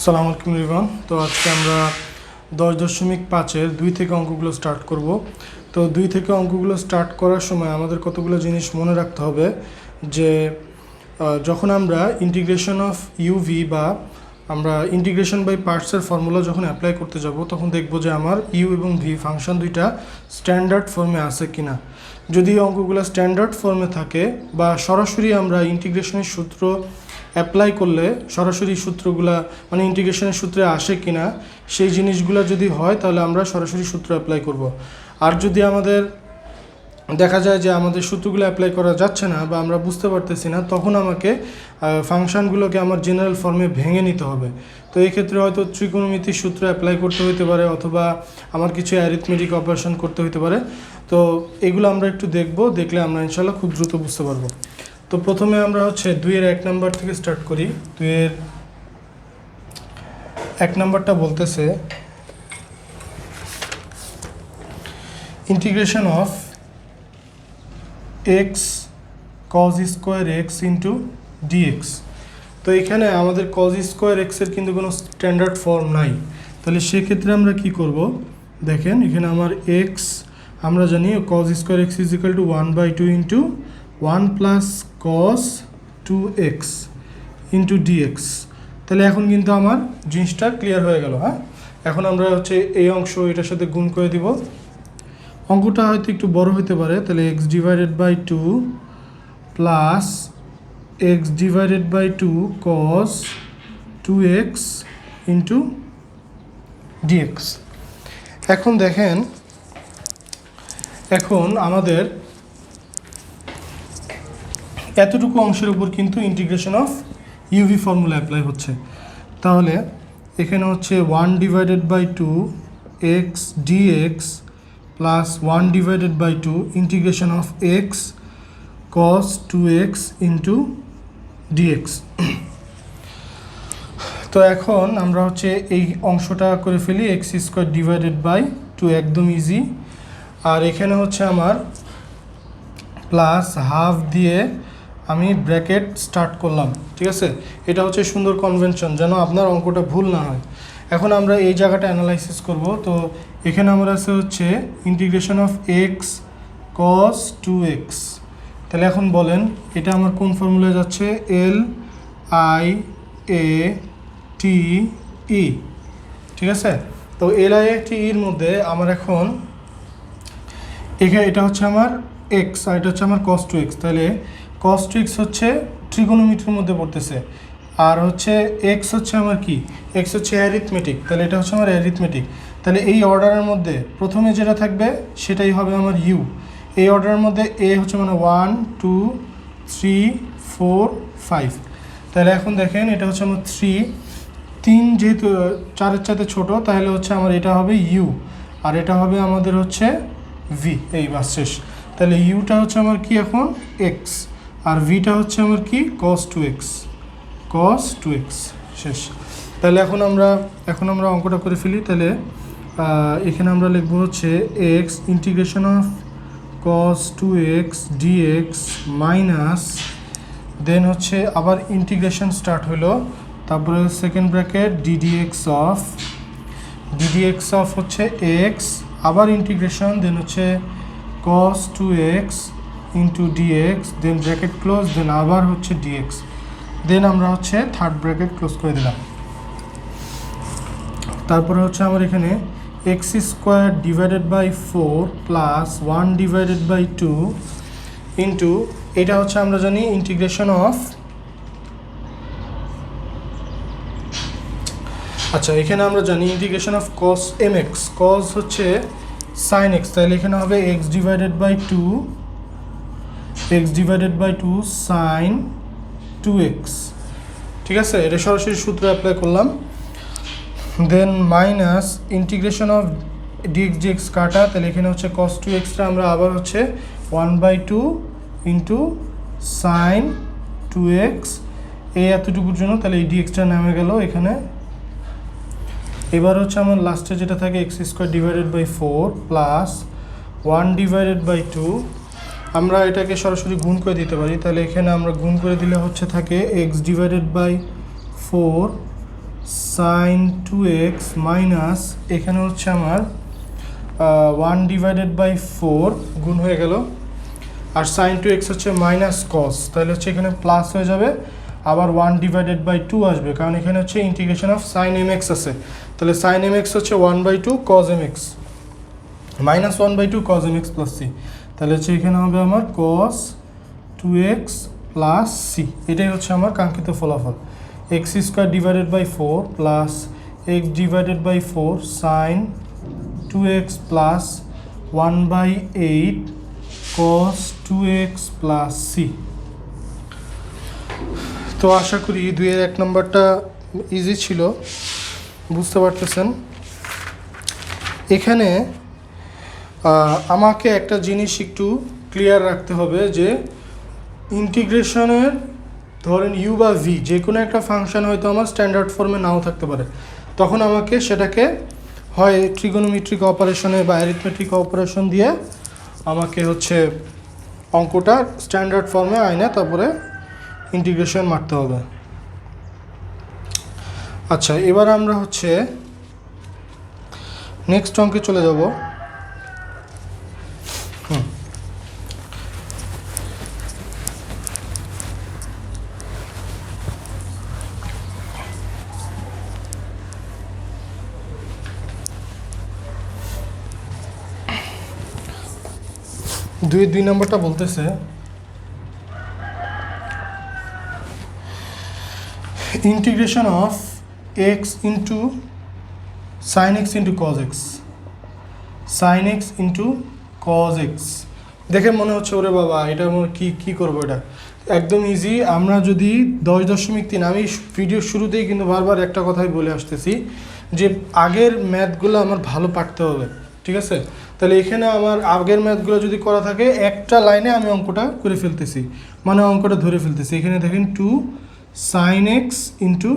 সালাম আলাইকুম রিভান। তো আজকে আমরা 10.5-এর 2 থেকে অঙ্কগুলো স্টার্ট করব। তো 2 থেকে অঙ্কগুলো স্টার্ট করার সময় আমাদের কতগুলো জিনিস মনে রাখতে হবে যে যখন আমরা ইন্টিগ্রেশন অফ ইউভি বা আমরা ইন্টিগ্রেশন বাই পার্টসের ফর্মুলা যখন অ্যাপ্লাই করতে যাব তখন দেখব যে আমার ইউ এবং ভি ফাংশন দুইটা স্ট্যান্ডার্ড ফর্মে আছে কিনা। যদি অঙ্কগুলো স্ট্যান্ডার্ড ফর্মে থাকে বা সরাসরি আমরা ইন্টিগ্রেশনের সূত্র অ্যাপ্লাই করলে সরাসরি সূত্রগুলা মানে ইন্টিগ্রেশনের সূত্রে আসে কিনা সেই জিনিসগুলো যদি হয় তাহলে আমরা সরাসরি সূত্র অ্যাপ্লাই করব। আর যদি আমাদের দেখা যায় যে আমাদের সূত্রগুলো অ্যাপ্লাই করা যাচ্ছে না বা আমরা বুঝতে পারতেছি না, তখন আমাকে ফাংশনগুলোকে আমার জেনারেল ফর্মে ভেঙে নিতে হবে। তো এই ক্ষেত্রে হয়তো ত্রিকোণমিতির সূত্র অ্যাপ্লাই করতে হতে পারে অথবা আমার কিছু অ্যারিথমেটিক অপারেশন করতে হতে পারে। তো এগুলো আমরা একটু দেখলে আমরা ইনশাল্লাহ খুব দ্রুত বুঝতে পারবো। তো প্রথমে আমরা 2-এর 1 নাম্বার থেকে স্টার্ট করি। 2-এর 1 নাম্বারটা বলতেছে integration of x cos square x into dx. তো এখানে আমাদের cos স্কোয়ার x এর কিন্তু কোনো স্ট্যান্ডার্ড ফর্ম নাই। তাহলে সেক্ষেত্রে আমরা কি করব, দেখেন এখানে আমার x আমরা জানি cos square x is equal to 1/2 into 1 plus cos 2x into dx. তাহলে এখন কিন্তু আমার জিনিসটা ক্লিয়ার হয়ে গেল। হ্যাঁ, এখন আমরা এই অংশ এটার সাথে গুণ করে দিব। অঙ্কটা হয়তো একটু বড় হতে পারে, তাহলে x divided by 2 plus x divided by 2 cos 2x into dx. এখন দেখেন, এখন আমাদের এতটুকু অংশের উপর কিন্তু integration of UV formula apply হচ্ছে। তাহলে এখানে 1 divided by 2 x dx plus 1 divided by 2 integration of x cos 2x into dx. তো এখন আমরা এই অংশটা করে ফেলি x স্কোয়ার ডিভাইডেড বাই 2, একদম ইজি। আর এখানে আমার প্লাস হাফ দিয়ে আমি ব্র্যাকেট স্টার্ট করলাম, ঠিক আছে। এটা সুন্দর কনভেনশন, যেন আপনার অঙ্কটা ভুল না হয়। এখন আমরা এই জায়গাটা অ্যানালাইসিস করব। তো এখানে আমার আছে integration of x cos 2x। তাহলে এখন বলেন এটা আমার কোন ফর্মুলায় যাচ্ছে, LIATE, ঠিক আছে। তো LIATE এর মধ্যে আমার এখন এখানে এটা আমার x আর এটা আমার cos 2x। তাহলে cos 2x ট্রিগোনোমেট্রির মধ্যে পড়তেছে, আর x আমার কি, x অ্যারিথমেটিক। তাহলে এটা আমার অ্যারিথমেটিক। তাহলে এই অর্ডারের মধ্যে প্রথমে যেটা থাকবে সেটাই হবে আমার u। এই অর্ডারের মধ্যে a মানে 1 2 3 4 5। তাহলে এখন দেখেন এটা আমার 3 যেহেতু 4-এর চাইতে ছোট, তাহলে আমার এটা হবে u আর এটা হবে আমাদের v। এই বাস শেষ। তাহলে uটা আমার কি এখন x আর vটা আমার কি cos 2x শেষ। তাহলে এখন আমরা অঙ্কটা করে ফেলি। তাহলে এখানে আমরা লিখব x integration of cos 2x dx minus then আবার ইন্টিগ্রেশন স্টার্ট হলো, তারপরে second bracket ddx of x, আবার integration, then cos 2x into dx, then bracket close, then আবার dx, দেন আমরা থার্ড ব্র্যাকেট ক্লোজ করে দিলাম। তারপরে আমার এখানে x square divided by 4 plus 1 divided by 2 into এটা আমরা জানি ইন্টিগ্রেশন অফ, আচ্ছা এখানে আমরা জানি integration of cos mx, cos sin x। তাহলে এখানে হবে x divided by 2 sin 2x, ঠিক আছে। এটা সরাসরি সূত্র অ্যাপ্লাই করলাম। দেন মাইনাস ইন্টিগ্রেশন অফ dx কাটা, তাহলে এখানে cos 2xটা আমরা আবার 1/2 ইন্টু sin 2x এই এতটুকুর জন্য। তাহলে এই dxটা নামে গেল এখানে। এবার আমার লাস্টে যেটা থাকে x square divided by 4 plus 1 divided by 2, আমরা এটাকে সরাসরি গুণ করে দিতে পারি। তাহলে এখানে আমরা গুণ করে দিলে থাকে x divided by 4 sine 2x minus এখানে হচ্ছে আমার 1/4 গুণ হয়ে গেল, আর সাইন 2x হচ্ছে মাইনাস কস, তাহলে হচ্ছে এখানে প্লাস হয়ে যাবে, আবার 1/2 আসবে, কারণ এখানে হচ্ছে ইন্টিগ্রেশন অফ সাইন mx আছে, তাহলে সাইন mx হচ্ছে 1/2 cos mx minus 1/2 cos mx plus C, তাহলে হচ্ছে এখানে হবে আমার cos 2x প্লাস সি, এটাই হচ্ছে আমার কাঙ্ক্ষিত ফলাফল। x² / 4 plus x/4 sine 2x plus 1/8 cos 2x plus C. তো আশা করি 2-1 নম্বরটা ইজি ছিল, বুঝতে পারতেছেন। এখানে আমাকে একটা জিনিস একটু ক্লিয়ার রাখতে হবে যে ইন্টিগ্রেশনের ধরেন ইউ বা ভি যে কোনো একটা ফাংশন হয়তো আমার স্ট্যান্ডার্ড ফর্মে নাও থাকতে পারে, তখন আমাকে সেটাকে হয় ট্রিগোনোমেট্রিক অপারেশনে বা অ্যারিথমেটিক অপারেশন দিয়ে আমাকে হচ্ছে অঙ্কটা স্ট্যান্ডার্ড ফর্মে আইনে তারপরে ইন্টিগ্রেশন মারতে হবে। আচ্ছা, এবার আমরা হচ্ছে নেক্সট অঙ্কে চলে যাব। দুই নম্বরটা বলতেছে integration of x into sine X into cos X, sine X into cos X. দেখে মনে হচ্ছে ওরে বাবা এটা আমার কী করবো, এটা একদম ইজি। আমরা যদি 10.3, আমি ভিডিও শুরুতেই কিন্তু বারবার একটা কথাই বলে আসতেছি যে আগের ম্যাথগুলো আমার ভালো পারতে হবে, ঠিক আছে? তাহলে এখানে আমার আগের ম্যাথগুলো যদি করা থাকে একটা লাইনে আমি অঙ্কটা করে ফেলতেছি, মানে অঙ্কটা ধরে ফেলতেছি। এখানে দেখেন 2 sine X into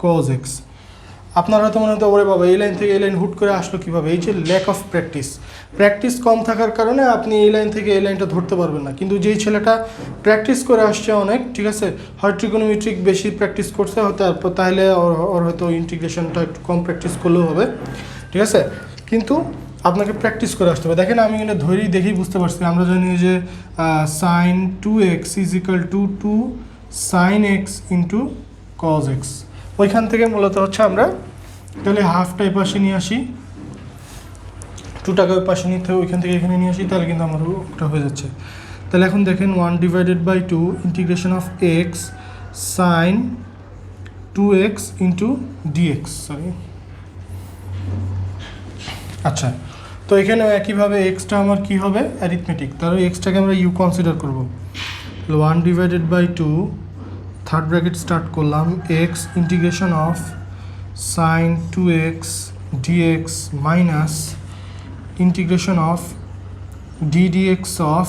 cos X. আপনারা তো মনে হতো ওরে বাবা এই লাইন থেকে এই লাইন হুট করে আসলো কীভাবে, এই যে ল্যাক অফ প্র্যাকটিস কম থাকার কারণে আপনি এই লাইন থেকে এই লাইনটা ধরতে পারবেন না। কিন্তু যেই ছেলেটা প্র্যাকটিস করে আসছে অনেক, ঠিক আছে, হয় ট্রিগোনোমেট্রিক বেশি প্র্যাকটিস করছে হয়তো, তাহলে ওর হয়তো ইন্টিগ্রেশনটা একটু কম প্র্যাকটিস করলেও হবে, ঠিক আছে, কিন্তু আপনাকে প্র্যাকটিস করে আসতে হবে। দেখেন আমি কিন্তু দেখেই বুঝতে পারছি, আমরা জানি যে sine 2x is equal to 2 sine X into cos X. ওইখান থেকে মূলত হচ্ছে আমরা তাহলে হাফটা এই পাশে নিয়ে আসি, 2 টাকা ওই পাশে নিতে ওইখান থেকে এখানে নিয়ে আসি, তাহলে কিন্তু আমার ওটা হয়ে যাচ্ছে। তাহলে এখন দেখেন 1/2 integration of X sine 2x into dx, sorry. আচ্ছা, তো এখানে একইভাবে এক্সটা আমার কী হবে অ্যারিথমেটিক, তাহলে এক্সটাকে আমরা ইউ কনসিডার করবো। 1/2 থার্ড ব্র্যাকেট স্টার্ট করলাম, x integration of sine 2x dx minus integration of dx of,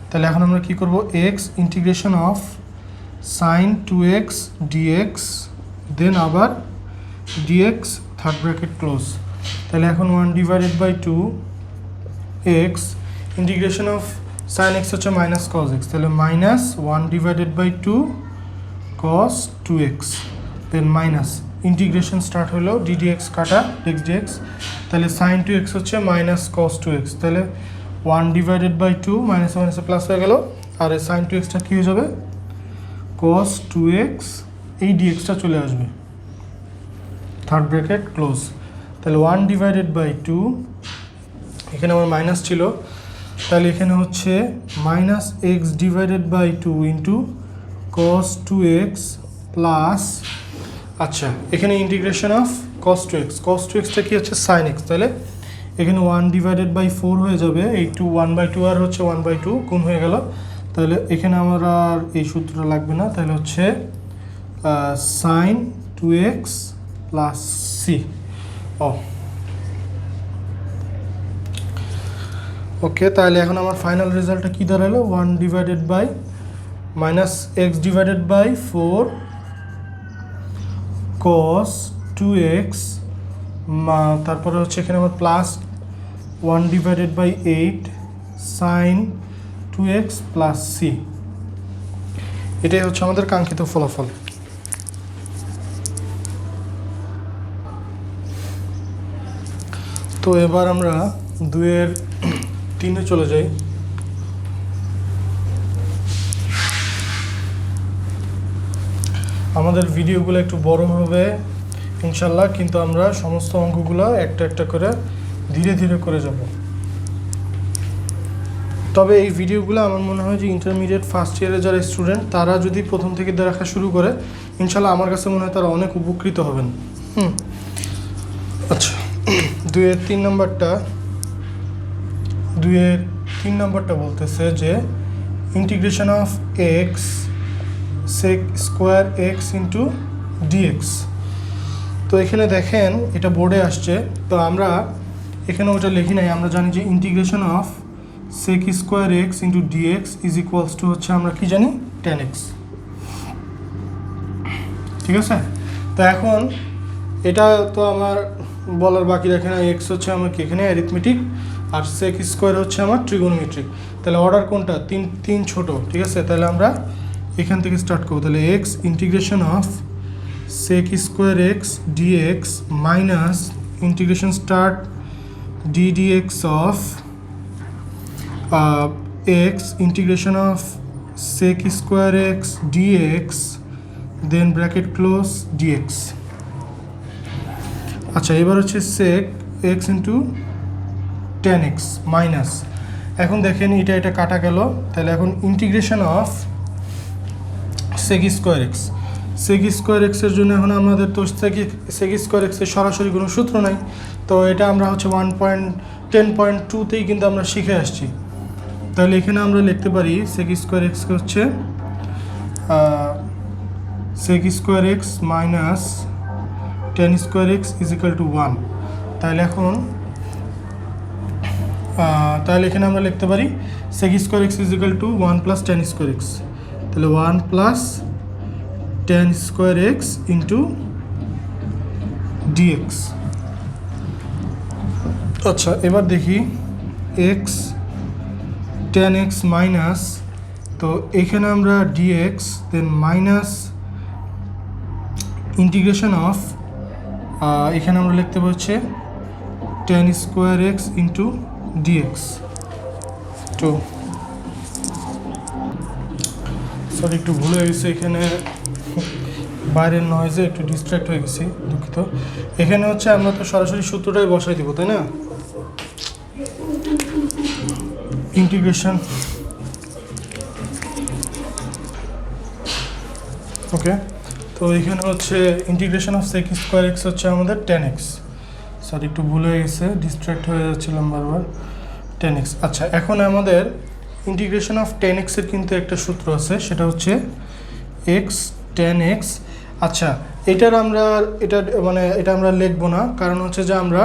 তাহলে এখন আমরা কী করবো, x integration of sine 2x dx then আবার ডিএক্স থার্ড ব্র্যাকেট ক্লোজ। তাহলে এখন 1/2 x integration of sine x হচ্ছে মাইনাস কজ এক্স, তাহলে minus 1/2 cos 2x then minus integration start হলো ডিডিএক্স কাটা এক্স ডিএক্স, তাহলে সাইন 2x হচ্ছে minus cos 2x, তাহলে 1/2 মাইনাস মাইনাসে প্লাস হয়ে গেল, আর এই সাইন 2xটা কী হয়ে যাবে কস 2x, এই ডিএক্সটা চলে আসবে থার্ড ব্র্যাকেট ক্লোজ। তাহলে 1/2 এখানে আমার মাইনাস ছিল, তাহলে এখানে হচ্ছে minus x/2 into cos 2x plus, আচ্ছা এখানে ইন্টিগ্রেশন অফ কস 2xটা কি হচ্ছে সাইন এক্স, তাহলে এখানে 1/4 হয়ে যাবে, এই 1/2 আর হচ্ছে 1/2 গুণ হয়ে গেল, তাহলে এখানে আমার আর এই সূত্রটা লাগবে না, তাহলে হচ্ছে সাইন 2x প্লাস সি। ওকে, তাহলে এখন আমার ফাইনাল রেজাল্টটা কী দাঁড়ালো, 1/ মাইনাস x/4 cos 2x, তারপরে হচ্ছে এখানে আমার plus 1/8 sign 2x plus c, এটাই হচ্ছে আমাদের কাঙ্ক্ষিত ফলাফল। তো এবার আমরা 2-এর 3-এ চলে যাই। আমাদের ভিডিওগুলো একটু বড় হবে ইনশাল্লাহ, কিন্তু আমরা সমস্ত অঙ্কগুলো একটা একটা করে ধীরে ধীরে করে যাব। তবে এই ভিডিওগুলো আমার মনে হয় যে ইন্টারমিডিয়েট ফার্স্ট ইয়ারে যারা স্টুডেন্ট তারা যদি প্রথম থেকে দেখা শুরু করে ইনশাল্লাহ আমার কাছে মনে হয় তারা অনেক উপকৃত হবেন। আচ্ছা, 2-এর 3 নাম্বারটা বলতেছে যে integration of X sec square x into dx. তো এখানে দেখেন এটা বোর্ডে আসছে, তো আমরা এখানে ওটা লিখি নাই। আমরা জানি যে integration of sec square x into dx is equals to হচ্ছে আমরা কি জানি 10x। ঠিক আছে, তো এখন এটা তো আমার বলার বাকি রাখে না। এক্স হচ্ছে আমার কি এখানে অ্যারিথমেটিক, আর সেক স্কোয়ার হচ্ছে আমার ট্রিগোনোমেট্রিক। তাহলে অর্ডার কোনটা? তিন ছোট। ঠিক আছে, তাহলে আমরা এখান থেকে স্টার্ট করবো। তাহলে x integration of sec square x dx minus integration start d dx of x integration of sec square x dx then bracket close dx. আচ্ছা, এবার হচ্ছে সেক এক্স ইন্টু 10x মাইনাস, এখন দেখেন এটা কাটা গেল। তাহলে এখন integration of sec square X. Sec square এক্সের জন্য এখন আমাদের তো সেক স্কোয়ার এক্সের সরাসরি কোনো সূত্র নাই, তো এটা আমরা হচ্ছে 1.10.2তেই কিন্তু আমরা শিখে আসছি। তাহলে এখানে আমরা লিখতে পারি সেক স্কোয়ার এক্সকে হচ্ছে sec square x minus 10 square x is equal to 1। তাহলে এখন এখানে আমরা লিখতে পারি sec square x is equal to 1 plus 10 square x. তাহলে 1 plus 10 square x into dx. আচ্ছা, এবার দেখি এক্স 10x মাইনাস, তো এখানে আমরা dx then minus integration of এখানে আমরা লিখতে পারছি 10 স্কোয়ার এক্স ইন্টু ডিএক্স। তো সরি একটু ভুল হয়ে গেছে, এখানে বাইরের নয়েজে একটু ডিস্ট্র্যাক্ট হয়ে গেছি, দুঃখিত। এখানে হচ্ছে আমরা তো সরাসরি সূত্রটাই বসাই দিব, তাই না? ইন্টিগ্রেশন ওকে, তো এখানে হচ্ছে integration of sec square x হচ্ছে আমাদের 10x। সরি একটু ভুল হয়ে গেছে, ডিস্ট্র্যাক্ট হয়ে যাচ্ছিলাম বারবার। 10x। আচ্ছা, এখন আমাদের ইন্টিগ্রেশন অফ 10x এর কিন্তু একটা সূত্র আছে, সেটা হচ্ছে x 10x। আচ্ছা, এটা আমরা লিখবো না, কারণ হচ্ছে যে আমরা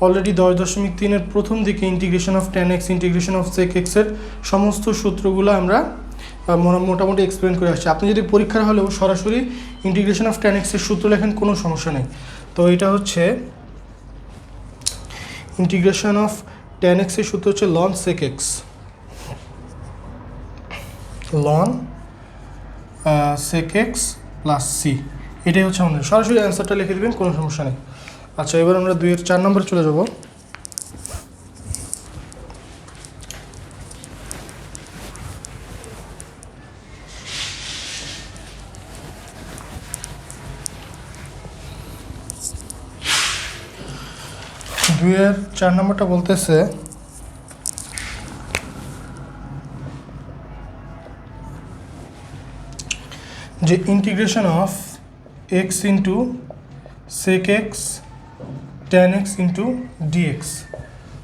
অলরেডি 10.3-এর প্রথম দিকে integration of 10x integration of sec x এর সমস্ত সূত্রগুলো আমরা মোটামুটি এক্সপ্লেন করে আসছি। আপনি যদি পরীক্ষার হলেও সরাসরি ইন্টিগ্রেশন অফ 10x এর সূত্র লেখেন, কোনো সমস্যা নেই। তো এটা হচ্ছে ইন্টিগ্রেশন অফ 10x এর সূত্র হচ্ছে ln sec x, ln sec x plus c. এটাই হচ্ছে আমাদের, সরাসরি অ্যান্সারটা লিখে দেবেন, কোনো সমস্যা নেই। আচ্ছা, এবার আমরা 2-এর 4 নম্বরে চলে যাব। দুইয়ের 4 নম্বরটা বলতেছে যে integration of x into sec x 10x into dx.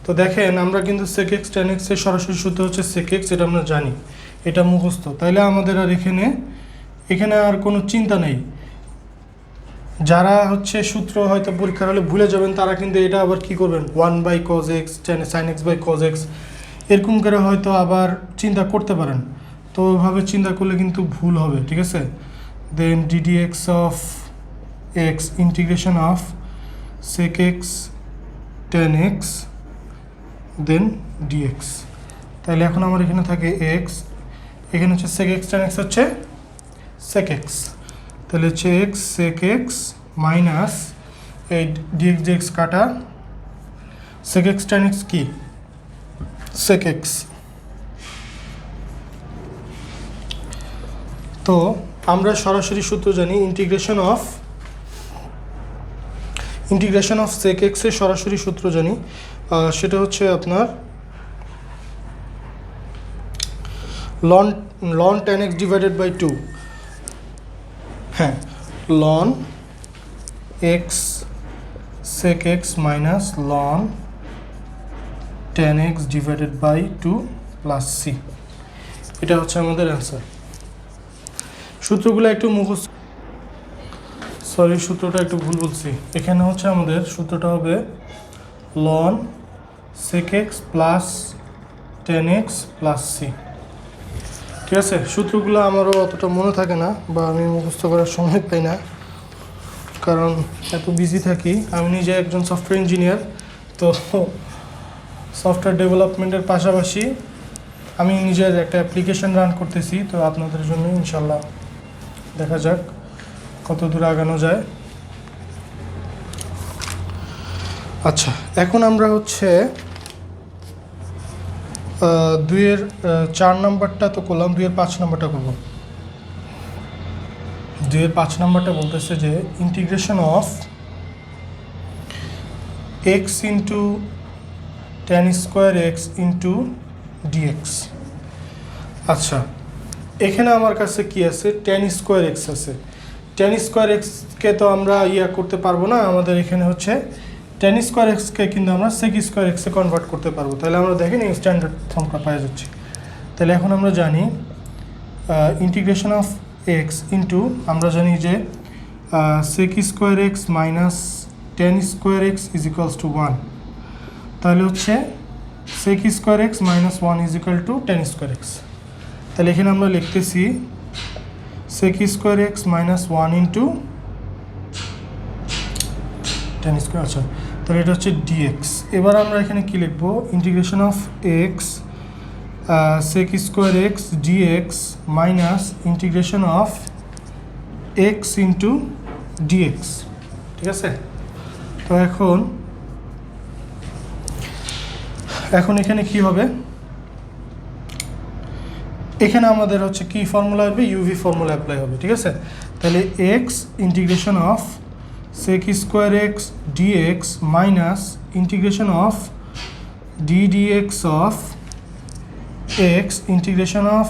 তো দেখেন আমরা কিন্তু সেক এক্স 10x এর সরাসরি সূত্র হচ্ছে সেক এক্স, এটা আমরা জানি, এটা মুখস্থ। তাইলে আমাদের আর এখানে আর কোনো চিন্তা নেই। যারা হচ্ছে সূত্র হয়তো পরীক্ষার হলে ভুলে যাবেন, তারা কিন্তু এটা আবার কি করবেন, 1/cos x sin x by cos x এরকম করে হয়তো আবার চিন্তা করতে পারেন। তো ওইভাবে চিন্তা করলে কিন্তু ভুল হবে, ঠিক আছে? Then ddx of x integration of sec x tan x then dx। তাহলে এখন আমার এখানে থাকে x, এখানে হচ্ছে sec x tan x হচ্ছে sec x, তাহলে হচ্ছে x sec x মাইনাস এই dx dx কাটা sec x tan x কি sec x। তো আমরা সরাসরি সূত্র জানি ইন্টিগ্রেশন অফ sec x এর সরাসরি সূত্র জানি, সেটা হচ্ছে আপনার ln tan x divided by 2, হ্যাঁ ln x sec x minus ln tan x divided by 2 plus c, এটা হচ্ছে আমাদের অ্যান্সার। সূত্রগুলো একটু মুখস্থ, সরি সূত্রটা একটু ভুল বলছি, এখানে হচ্ছে আমাদের সূত্রটা হবে ln sec x plus tan x plus c, ঠিক আছে। সূত্রগুলো আমারও অতটা মনে থাকে না বা আমি মুখস্থ করার সময় পাই না, কারণ এত বিজি থাকি। আমি নিজে একজন সফটওয়্যার ইঞ্জিনিয়ার, তো সফটওয়্যার ডেভেলপমেন্টের পাশাপাশি আমি নিজের একটা অ্যাপ্লিকেশন রান করতেছি, তো আপনাদের জন্য ইনশাল্লাহ দেখা যাক কত দূর আগানো যায়। আচ্ছা, এখন আমরা হচ্ছে 2-এর 4 নাম্বারটা তো করলাম, 2-এর 5 নাম্বারটা করব। 2-এর 5 নাম্বারটা বলতেছে যে integration of x into tan square x into dx। আচ্ছা, এখানে আমার কাছে কি আছে, tan স্কোয়ার x আছে। tan স্কোয়ার এক্সকে তো আমরা করতে পারবো না, আমাদের এখানে হচ্ছে tan স্কোয়ার এক্সকে কিন্তু আমরা sec স্কোয়ার এক্সে কনভার্ট করতে পারবো। তাহলে আমরা দেখেন এই স্ট্যান্ডার্ড ফর্মটা পাওয়া যাচ্ছে। তাহলে এখন আমরা জানি ইন্টিগ্রেশন অফ এক্স ইন্টু, আমরা জানি যে sec square x minus tan square x is equals two 1। তাহলে হচ্ছে sec square x minus 1 is equal two tan square x. তাহলে এখানে আমরা লিখতেছি sec square x minus 1 into tan square. আচ্ছা, তাহলে এটা হচ্ছে dx। এবার আমরা এখানে কি লিখবো, integration of x sec square x dx minus integration of x into dx, ঠিক আছে। তো এখন এখানে কি হবে, এখানে আমাদের হচ্ছে কি ফর্মুলা হবে, ইউভি ফর্মুলা অ্যাপ্লাই হবে, ঠিক আছে। তাহলে x integration of sec square x dx minus integration of ddx of x integration of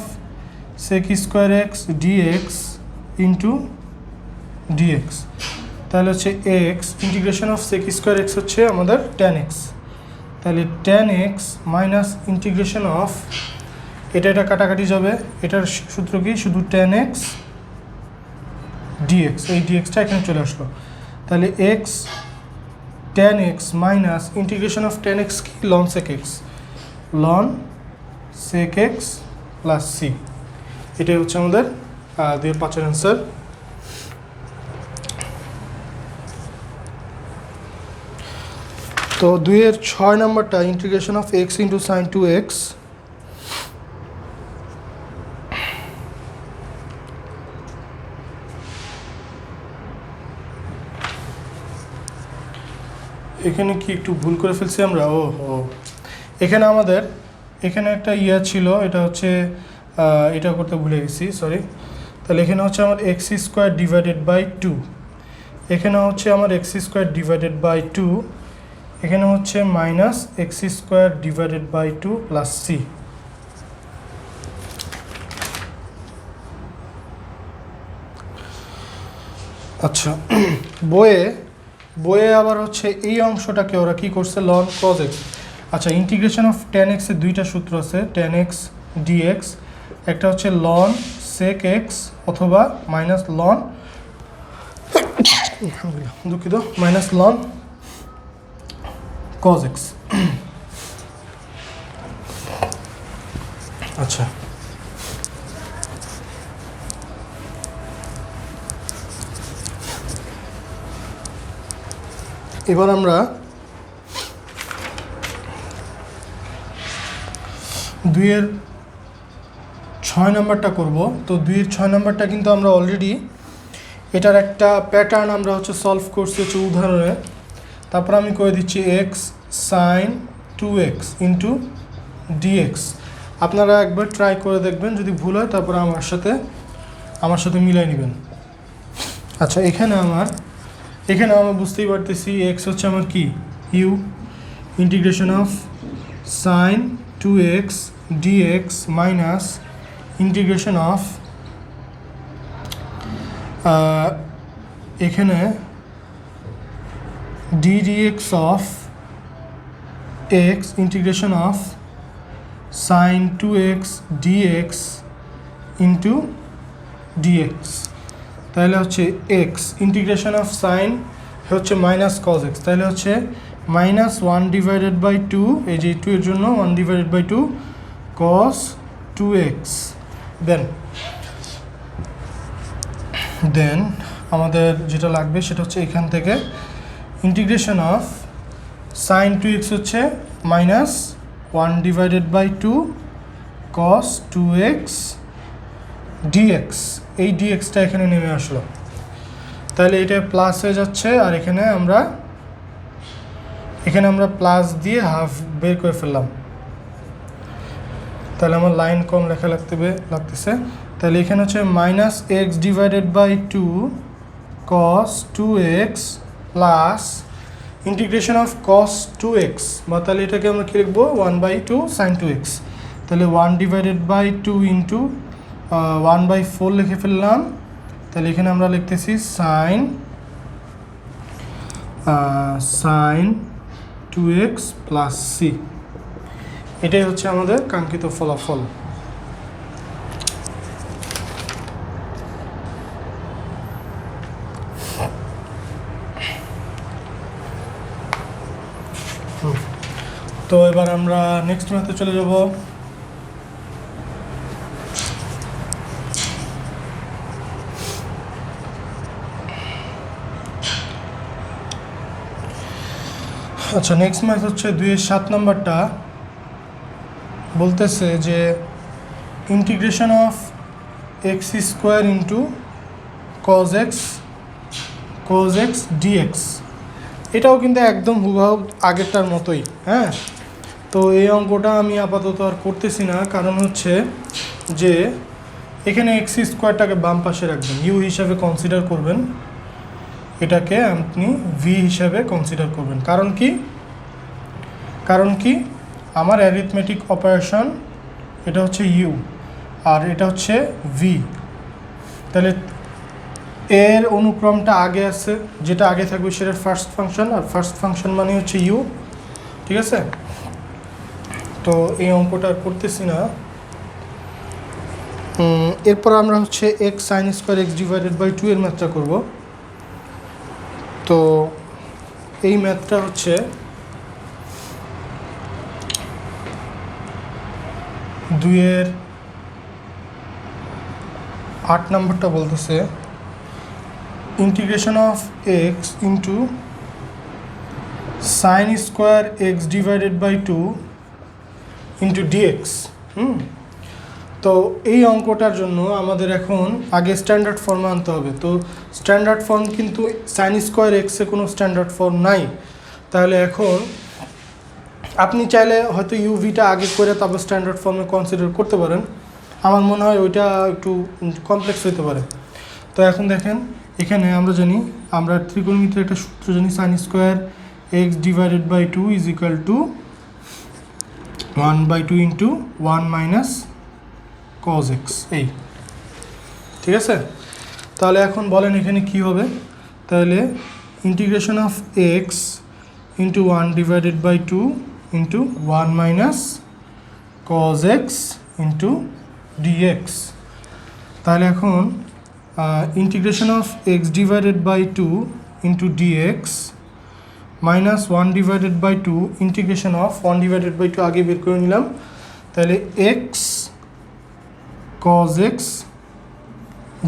sec square x dx into dx। তাহলে হচ্ছে x integration of sec square x হচ্ছে আমাদের tan x, তাহলে tan x minus integration of, এটা কাটাকাটি যাবে, এটার সূত্র কি, শুধু tan x dx, এই dxটা এখানে চলে আসলো। তাহলে x tan x minus integration of tan x কি, ln sec x, ln sec x plus c, এটাই হচ্ছে আমাদের 2-এর 5-এর অ্যান্সার। তো 2-এর 6 নাম্বারটা integration of x into sign 2x। এখানে কি একটু ভুল করে ফেলছি আমরা, এখানে আমাদের এখানে একটা ছিল, এটা হচ্ছে এটা করতে ভুলে গেছি, সরি। তাহলে এখানে হচ্ছে আমার এক্স স্কোয়ার ডিভাইডেড বাই 2, এখানে হচ্ছে আমার এক্স স্কোয়ার ডিভাইডেড বাই 2, এখানে হচ্ছে minus x square divided by 2 plus c. আচ্ছা, বইয়ে আবার হচ্ছে এই অংশটাকে ওরা কি করছে, ln cos x। আচ্ছা, ইন্টিগ্রেশন অফ tan x এর 2টা সূত্র আছে, tan x dx, একটা হচ্ছে ln sec x অথবা মাইনাস ln, দুঃখিত, মাইনাস ln cos x। আচ্ছা, এবার আমরা 2-এর 6 নাম্বারটা করব। তো 2-এর 6 নাম্বারটা কিন্তু আমরা অলরেডি এটার একটা প্যাটার্ন আমরা হচ্ছে সলভ করছি হচ্ছে উদাহরণে। তারপর আমি করে দিচ্ছি x sine 2x into dx. আপনারা একবার ট্রাই করে দেখবেন, যদি ভুল হয় তারপর আমার সাথে মিলাই নেবেন। আচ্ছা, এখানে আমার বুঝতেই পারতেছি এক্স হচ্ছে আমার কি, U, integration of sine 2x dx minus integration of এখানে d dx of x integration of sine 2x dx into dx. তাহলে হচ্ছে এক্স ইন্টিগ্রেশন অফ সাইন হচ্ছে মাইনাস কজ এক্স, তাহলে হচ্ছে -1/2, এই যে 2 এর জন্য 1/2 cos 2x। দেন আমাদের যেটা লাগবে সেটা হচ্ছে এখান থেকে ইন্টিগ্রেশন অফ সাইন 2x হচ্ছে -1/2 cos 2x dx। এই ডিএক্সটা এখানে নেমে আসলো, তাহলে এটা প্লাস হয়ে যাচ্ছে, আর এখানে আমরা প্লাস দিয়ে হাফ বের করে ফেললাম, তাহলে আমার লাইন কম লেখা লাগতেছে। তাহলে এখানে হচ্ছে -x/2 cos 2x plus integration of cos 2x, বা তাহলে এটাকে আমরা কী লিখবো, 1/2 sin 2x। তাহলে 1/2 ইন্টু 1/4 লিখে ফেললাম। তাহলে এখানে আমরা লিখতেছি সাইন 2x প্লাস সি। এটাই হচ্ছে আমাদের কাঙ্ক্ষিত ফলাফল। তো এবার আমরা নেক্সট ম্যাথে চলে যাব। আচ্ছা, নেক্সট ম্যাথ হচ্ছে 2-7 নম্বরটা, বলতেছে যে integration of x² into cos x dx। এটাও কিন্তু একদম হুবহু আগেরটার মতোই। হ্যাঁ, তো এই অঙ্কটা আমি আপাতত আর করতেছি না, কারণ হচ্ছে যে এখানে x²টাকে বাম পাশে রাখবেন, ইউ হিসাবে কনসিডার করবেন, এটাকে আপনি ভি হিসাবে কনসিডার করবেন। কারণ কি আমার অ্যারিথমেটিক অপারেশন এটা হচ্ছে ইউ আর এটা হচ্ছে ভি, তাহলে এর অনুক্রমটা আগে আছে, যেটা আগে থাকবে সেটা ফার্স্ট ফাংশন, আর ফার্স্ট ফাংশন মানে হচ্ছে ইউ। ঠিক আছে, তো এই অঙ্কটা করতেছি না। এরপর আমরা হচ্ছে x sin² x/2 এর ম্যাথটা করব। তো এই ম্যাথটা হচ্ছে 2-8 নম্বরটা বলতেছে integration of x into sin² x/2 into dx. তো এই অঙ্কটার জন্য আমাদের এখন আগে স্ট্যান্ডার্ড ফর্ম আনতে হবে। তো স্ট্যান্ডার্ড ফর্ম কিন্তু sin² x এ কোনো স্ট্যান্ডার্ড ফর্ম নাই। তাহলে এখন আপনি চাইলে হয়তো ইউভিটা আগে করে তারপর স্ট্যান্ডার্ড ফর্মে কনসিডার করতে পারেন, আমার মনে হয় ওইটা একটু কমপ্লেক্স হতে পারে। তো এখন দেখেন, এখানে আমরা ত্রিকোণমিতির একটা সূত্র জানি, sin² x/2 is equal to 1/2 into 1 minus cos x। এই ঠিক আছে, তাহলে এখন বলেন এখানে কি হবে। তাহলে integration of x into 1/2 into 1 minus cos x into dx। তাহলে এখন integration of x/2 into dx minus 1/2 integration of 1/2 আগে বের করে নিলাম, তাহলে x cos x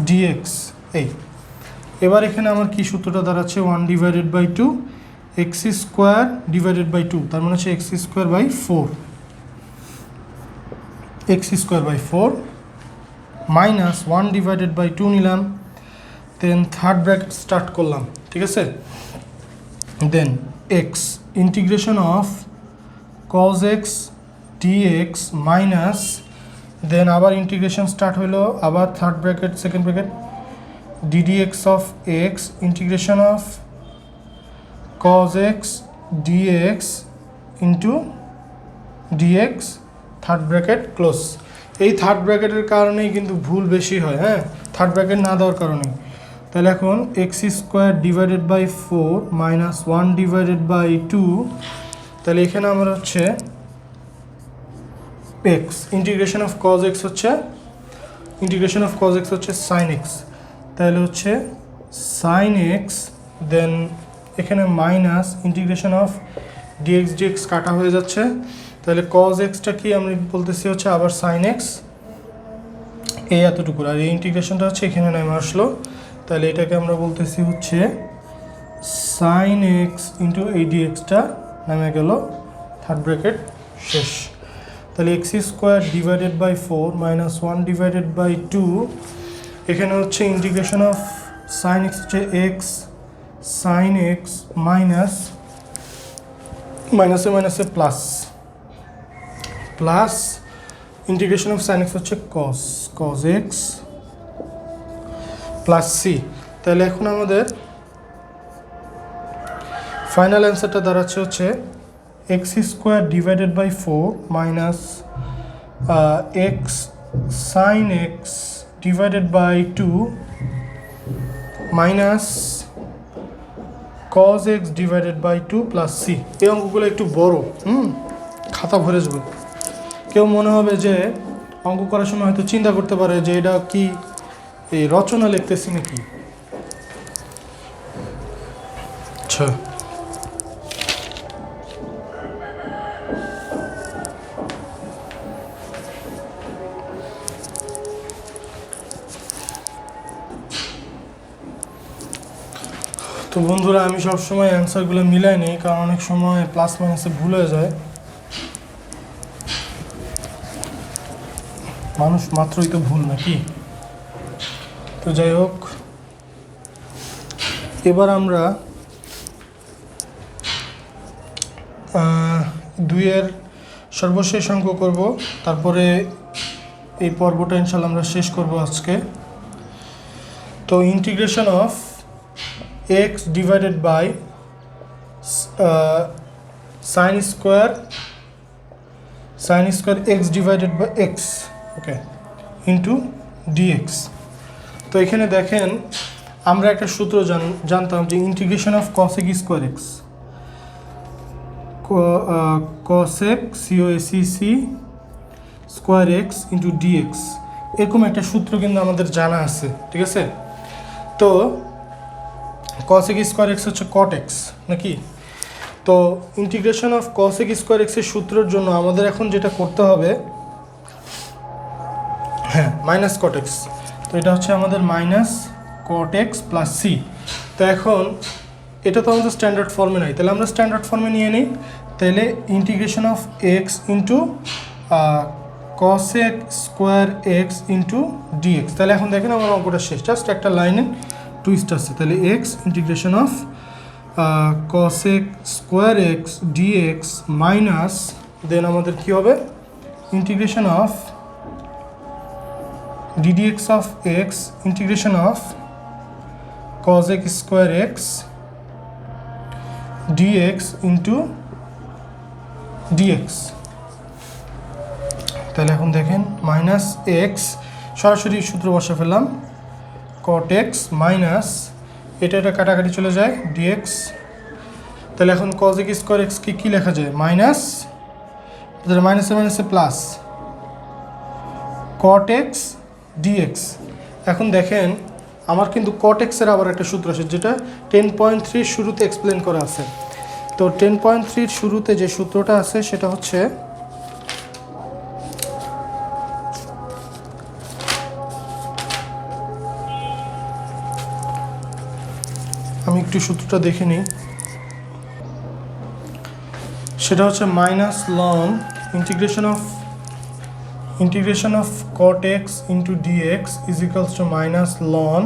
dx। এই এবার এখানে আমার কি সূত্রটা দাঁড়াচ্ছে, 1/2 x²/2, তার মানে হচ্ছে x²/4 মাইনাস 1/2 নিলাম, দেন থার্ড ব্র্যাকেট স্টার্ট করলাম। ঠিক আছে, then x integration of cos x dx minus then আবার ইন্টিগ্রেশন স্টার্ট হলো, আবার third bracket second bracket ddx of x integration of cos x dx into dx third bracket close. এই third ব্র্যাকেটের কারণেই কিন্তু ভুল বেশি হয়, হ্যাঁ, থার্ড ব্র্যাকেট না দেওয়ার কারণে। তাহলে এখন x square divided by 4 minus 1 divided by 2, তাহলে এখানে আমার হচ্ছে x integration of cos x হচ্ছে সাইন এক্স, তাহলে হচ্ছে সাইন এক্স, দেন এখানে minus integration of dx dx কাটা হয়ে যাচ্ছে, তাহলে কজ এক্সটা কি আমি বলতেছি হচ্ছে আবার সাইন এক্স, এই এতটুকু, আর এই ইন্টিগ্রেশনটা হচ্ছে এখানে নেমে আসলো, তাহলে এটাকে আমরা বলতেছি হচ্ছে সাইন এক্স ইন্টু এই ডিএক্সটা নেমে গেল, থার্ড ব্র্যাকেট শেষ। তাহলে x square divided by 4 minus 1 divided by 2, এখানে হচ্ছে ইন্টিগ্রেশন অফ সাইন এক্স হচ্ছে এক্স সাইন এক্স মাইনাস মাইনাসে মাইনাসে plus plus integration of sine x হচ্ছে কজ এক্স প্লাস সি। তাহলে এখন আমাদের ফাইনাল অ্যান্সারটা দাঁড়াচ্ছে হচ্ছে x square divided by 4 minus x sine x divided by 2 minus cos x divided by 2 plus c. এই অঙ্কগুলো একটু বড়, খাতা ভরে যাবে। কেউ মনে হবে যে অঙ্ক করার সময় হয়তো চিন্তা করতে পারে যে এটা কি এই রচনা লিখতেছি নাকি। আচ্ছা, তো বন্ধুরা আমি সবসময় অ্যান্সারগুলো মিলাই নিই, কারণ অনেক সময় প্লাস মাইনাসে ভুল হয়ে যায়, মানুষ মাত্রই তো ভুল নাকি। তো যাই হোক, এবার আমরা 2-এর সর্বশেষ অঙ্ক করব, তারপরে এই পর্বটা ইনশাল্লাহ আমরা শেষ করব আজকে। তো integration of x divided by sine square x divided by x, okay, into dx. তো এখানে দেখেন আমরা একটা সূত্র জানতাম যে integration of cosec square x, cosec C O S E C square x into dx, এরকম একটা সূত্র কিন্তু আমাদের জানা আছে, ঠিক আছে। তো কসেক স্কোয়ার এক্স হচ্ছে কট এক্স নাকি। তো ইন্টিগ্রেশন অফ কসেক স্কোয়ার এক্সের সূত্রের জন্য আমাদের এখন যেটা করতে হবে, হ্যাঁ, মাইনাস কট এক্স। তো এটা হচ্ছে আমাদের minus cot x plus C. তো এখন এটা তো আমাদের স্ট্যান্ডার্ড ফর্মে নাই, তাহলে আমরা স্ট্যান্ডার্ড ফর্মে নিয়ে নিই। তাহলে integration of x into cosec square x into dx. তাহলে এখন দেখেন আমার অঙ্কটা শেষ, জাস্ট একটা লাইনে টুইস্ট আছে। তাহলে x integration of cosec square x dx minus then আমাদের কী হবে integration of ddx of x integration of cos x square x dx into dx। তাহলে এখন দেখেন মাইনাস এক্স, সরাসরি সূত্র বসে ফেললাম, cot x মাইনাস এটা কাটাকাটি চলে যায় dx। তাহলে এখন cos x square x কি লেখা যায়, মাইনাস মাইনাসে মাইনাসে প্লাস cot x dx। এখন দেখেন আমার কিন্তু cot x এর আবার একটা সূত্র আছে যেটা 10.3 শুরুতে এক্সপ্লেন করা আছে। তো 10.3 শুরুতে যে সূত্রটা আছে সেটা হচ্ছে আমি একটু সূত্রটা দেখে নিই, সেটা হচ্ছে minus loan integration of cot x into dx is equals to minus ln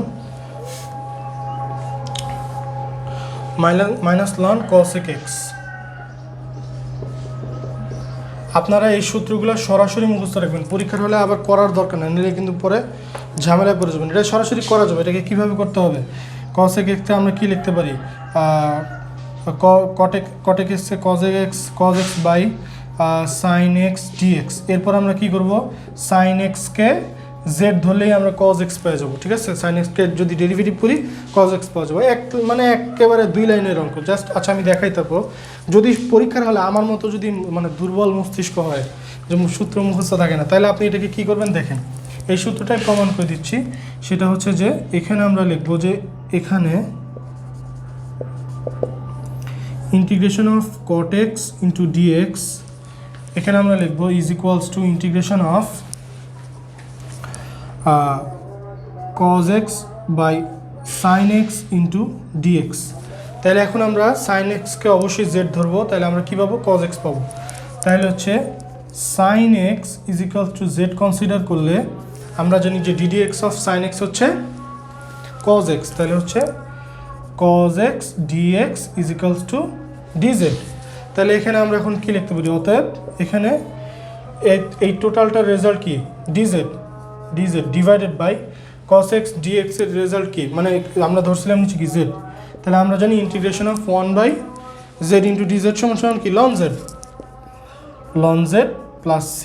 minus loan cosec x. আপনারা এই সূত্রগুলো সরাসরি মুখস্থ রাখবেন, পরীক্ষার হলে আবার করার দরকার নেই, নিলে কিন্তু পরে ঝামেলায় পড়ে যাবেন। এটা সরাসরি করা যাবে। এটাকে কীভাবে করতে হবে? কসেক এক্সে আমরা কী লিখতে পারি? কটেক এক্সে cos x by sine x dx. এরপর আমরা কি করব? সাইন এক্সকে জেড ধরলেই আমরা কজ এক্স পেয়ে যাবো। ঠিক আছে, সাইন এক্সকে যদি ডেরিভেটিভ করি কজ এক্স পাওয়া যাবে। মানে একেবারে 2 লাইনের অঙ্ক জাস্ট। আচ্ছা আমি দেখাই তারপর, যদি পরীক্ষার হলে আমার মতো যদি মানে দুর্বল মস্তিষ্ক হয়, যে সূত্র মুখস্থ থাকে না, তাহলে আপনি এটাকে কী করবেন দেখেন। এই সূত্রটাই প্রমাণ করে দিচ্ছি। সেটা হচ্ছে যে এখানে আমরা লিখবো যে এখানে integration of cot x into dx, এখানে আমরা লিখবো is equals to integration of cos x by sin x into dx. তাহলে এখন আমরা sin x কে অবশ্যই z ধরবো, তাহলে আমরা কী পাবো? cos x পাবো। তাহলে হচ্ছে sin x is equal two z consider করলে আমরা জানি যে ddx অফ sin x হচ্ছে cos x, তাহলে হচ্ছে cos x dx is equals two dz। তাহলে এখানে আমরা এখন কী লিখতে পারি? অতএব এখানে এই টোটালটার রেজাল্ট কি? dz divided by cos x dx এর রেজাল্ট কি? মানে আমরা ধরছিলাম নিচে কি z, তাহলে আমরা জানি integration of 1/z into dz সমান কি? Ln z plus c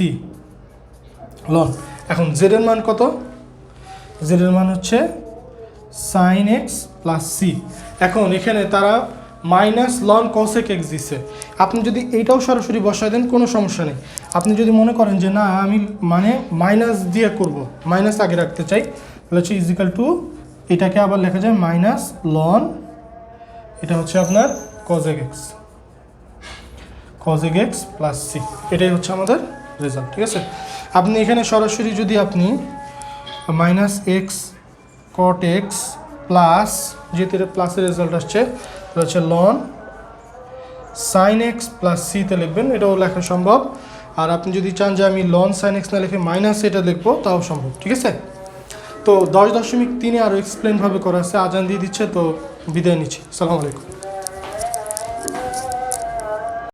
ln. এখন z এর মান কত? z এর মান হচ্ছে sin x প্লাস c। এখন এখানে তারা মাইনাস লন কসেক এক্স দিচ্ছে। আপনি যদি এইটাও সরাসরি বসায় দেন কোনো সমস্যা নেই। আপনি যদি মনে করেন যে না আমি মানে মাইনাস দিয়ে করব, মাইনাস আগে রাখতে চাই, তাহলে হচ্ছে ইজিক্যাল টু এটাকে আবার লেখা যায় মাইনাস লন, এটা হচ্ছে আপনার কজেক এক্স প্লাস সি। এটাই হচ্ছে আমাদের রেজাল্ট। ঠিক আছে, আপনি এখানে সরাসরি যদি আপনি মাইনাস এক্স কট এক্স প্লাস, যেহেতু এটা প্লাসের রেজাল্ট আসছে, হচ্ছে লন সাইন এক্স প্লাস সিতে লিখবেন, এটাও লেখা সম্ভব। আর আপনি যদি চান যে আমি লন সাইন এক্স না লিখে মাইনাস এটা লিখবো, তাও সম্ভব। ঠিক আছে, তো 10.3 আরও এক্সপ্লেনভাবে করা আছে। আজান দিয়ে দিচ্ছে, তো বিদায় নিচ্ছি। আসসালামু আলাইকুম।